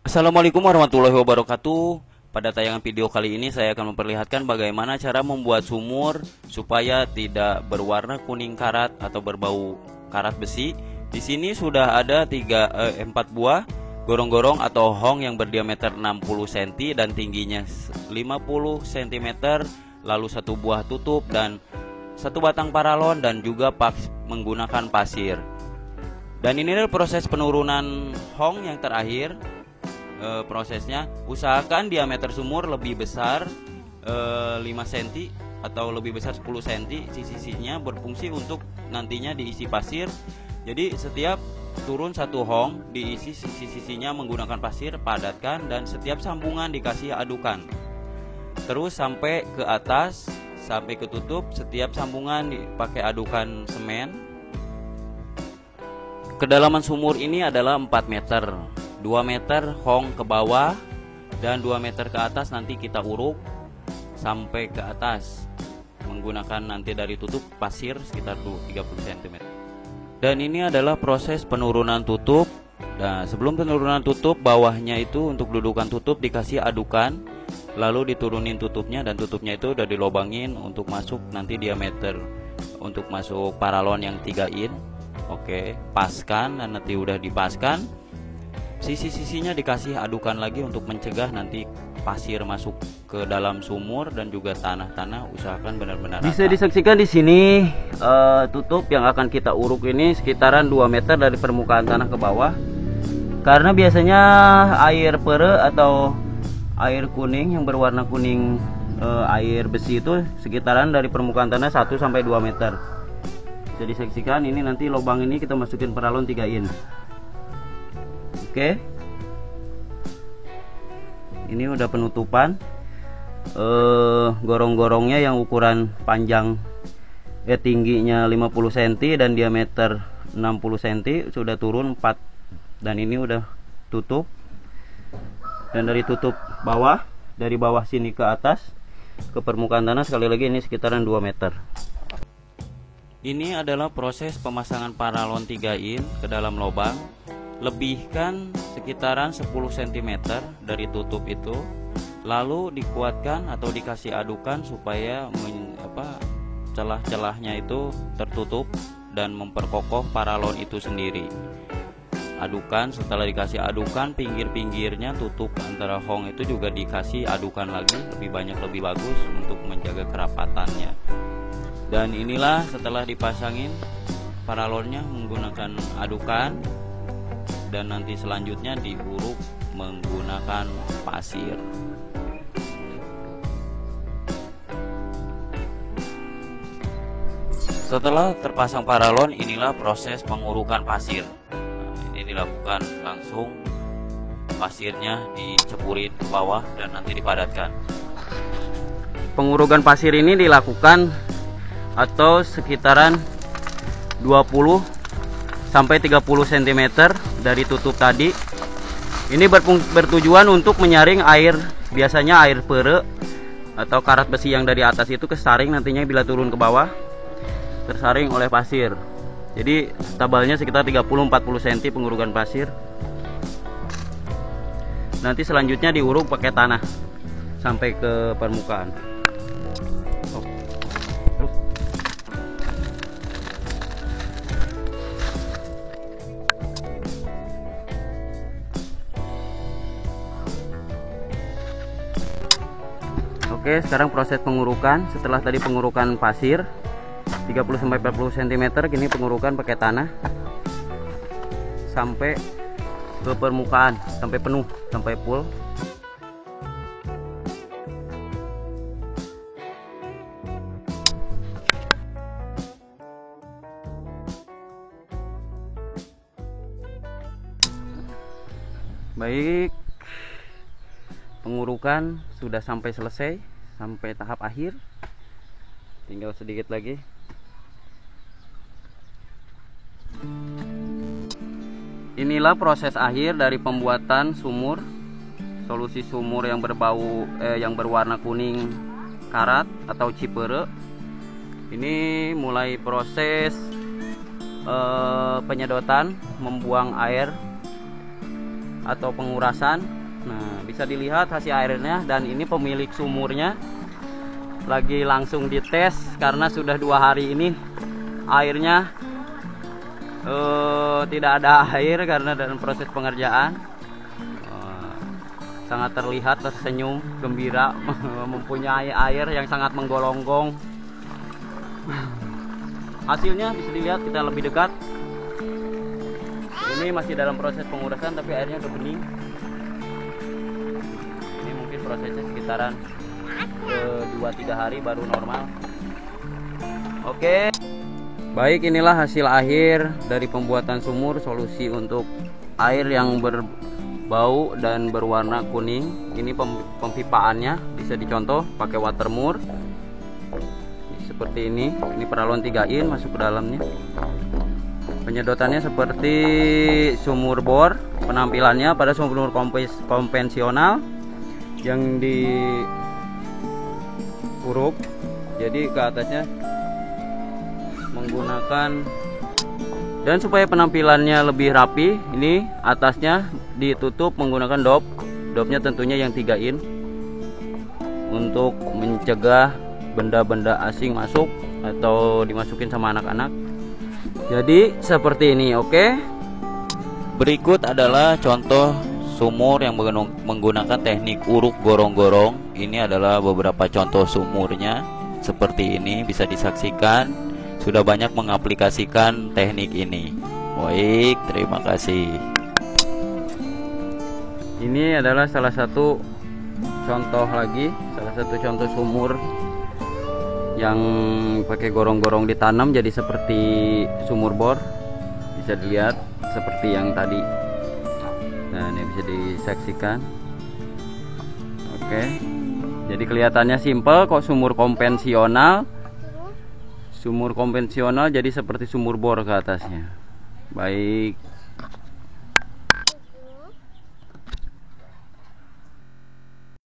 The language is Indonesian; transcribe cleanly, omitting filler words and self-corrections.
Assalamualaikum warahmatullahi wabarakatuh. Pada tayangan video kali ini saya akan memperlihatkan bagaimana cara membuat sumur supaya tidak berwarna kuning karat atau berbau karat besi. Di sini sudah ada 4 buah gorong-gorong atau hong yang berdiameter 60 cm dan tingginya 50 cm, lalu satu buah tutup dan satu batang paralon dan juga menggunakan pasir. Dan ini adalah proses penurunan hong yang terakhir. Prosesnya usahakan diameter sumur lebih besar 5 cm atau lebih besar 10 cm. Sisi-sisinya berfungsi untuk nantinya diisi pasir. Jadi setiap turun satu hong diisi sisi-sisinya menggunakan pasir, padatkan, dan setiap sambungan dikasih adukan terus sampai ke atas, sampai ke tutup. Setiap sambungan dipakai adukan semen. Kedalaman sumur ini adalah 4 meter, 2 meter hong ke bawah dan 2 meter ke atas. Nanti kita uruk sampai ke atas menggunakan nanti dari tutup pasir sekitar 30 cm. Dan ini adalah proses penurunan tutup. Nah, sebelum penurunan tutup, bawahnya itu untuk dudukan tutup dikasih adukan, lalu diturunin tutupnya, dan tutupnya itu udah dilobangin untuk masuk nanti diameter untuk masuk paralon yang 3 in. Oke, paskan, dan nanti udah dipaskan, sisi-sisinya dikasih adukan lagi untuk mencegah nanti pasir masuk ke dalam sumur dan juga tanah-tanah. Usahakan benar-benar bisa disaksikan di sini tutup yang akan kita uruk ini sekitaran 2 meter dari permukaan tanah ke bawah. Karena biasanya air pere atau air kuning yang berwarna kuning, air besi itu sekitaran dari permukaan tanah 1 sampai 2 meter. Bisa disaksikan ini nanti lubang ini kita masukin paralon 3 in. Oke, ini udah penutupan. Gorong-gorongnya yang ukuran panjang tingginya 50 cm dan diameter 60 cm sudah turun 4, dan ini udah tutup. Dan dari tutup bawah, dari bawah sini ke atas ke permukaan tanah sekali lagi ini sekitaran 2 meter. Ini adalah proses pemasangan paralon 3 in ke dalam lubang. Lebihkan sekitaran 10 cm dari tutup itu, lalu dikuatkan atau dikasih adukan supaya celah-celahnya itu tertutup dan memperkokoh paralon itu sendiri. Adukan, setelah dikasih adukan, pinggir-pinggirnya tutup antara hong itu juga dikasih adukan lagi, lebih banyak lebih bagus untuk menjaga kerapatannya. Dan inilah setelah dipasangin paralonnya menggunakan adukan, dan nanti selanjutnya diuruk menggunakan pasir. Setelah terpasang paralon, inilah proses pengurukan pasir. Nah, ini dilakukan langsung, pasirnya diceburin ke bawah dan nanti dipadatkan. Pengurukan pasir ini dilakukan atau sekitaran 20 sampai 30 cm dari tutup tadi. Ini bertujuan untuk menyaring air, biasanya air pere atau karat besi yang dari atas itu kesaring nantinya bila turun ke bawah, tersaring oleh pasir. Jadi tabalnya sekitar 30-40 cm pengurukan pasir. Nanti selanjutnya diuruk pakai tanah sampai ke permukaan. Oke, sekarang proses pengurukan. Setelah tadi pengurukan pasir 30-40 cm, kini pengurukan pakai tanah sampai ke permukaan, sampai penuh, sampai full. Baik, pengurukan sudah sampai selesai, sampai tahap akhir, tinggal sedikit lagi. Inilah proses akhir dari pembuatan sumur, solusi sumur yang yang berwarna kuning karat atau cipere. Ini mulai proses penyedotan, membuang air atau pengurasan Nah, bisa dilihat hasil airnya, dan ini pemilik sumurnya lagi langsung dites karena sudah 2 hari ini airnya tidak ada air karena dalam proses pengerjaan. Sangat terlihat tersenyum gembira mempunyai air yang sangat menggonggong. Hasilnya bisa dilihat, kita lebih dekat. Ini masih dalam proses pengurasan tapi airnya udah bening. Ini mungkin prosesnya sekitaran 2-3 hari baru normal. Oke. Baik, inilah hasil akhir dari pembuatan sumur solusi untuk air yang berbau dan berwarna kuning. Ini pempipaannya, bisa dicontoh pakai watermur. Seperti ini peralon 3 in masuk ke dalamnya. Penyedotannya seperti sumur bor. Penampilannya pada sumur konvensional yang diuruk. Jadi ke atasnya menggunakan, dan supaya penampilannya lebih rapi, ini atasnya ditutup menggunakan dop. Dopnya tentunya yang 3 in untuk mencegah benda-benda asing masuk atau dimasukin sama anak-anak. Jadi seperti ini. Oke. Berikut adalah contoh sumur yang menggunakan teknik uruk gorong-gorong. Ini adalah beberapa contoh sumurnya. Seperti ini bisa disaksikan, sudah banyak mengaplikasikan teknik ini. Baik, terima kasih. Ini adalah salah satu contoh lagi, salah satu contoh sumur yang pakai gorong-gorong ditanam jadi seperti sumur bor. Bisa dilihat seperti yang tadi. Nah, ini bisa disaksikan. Oke. Jadi kelihatannya simpel kok, sumur konvensional. Sumur konvensional jadi seperti sumur bor ke atasnya. Baik.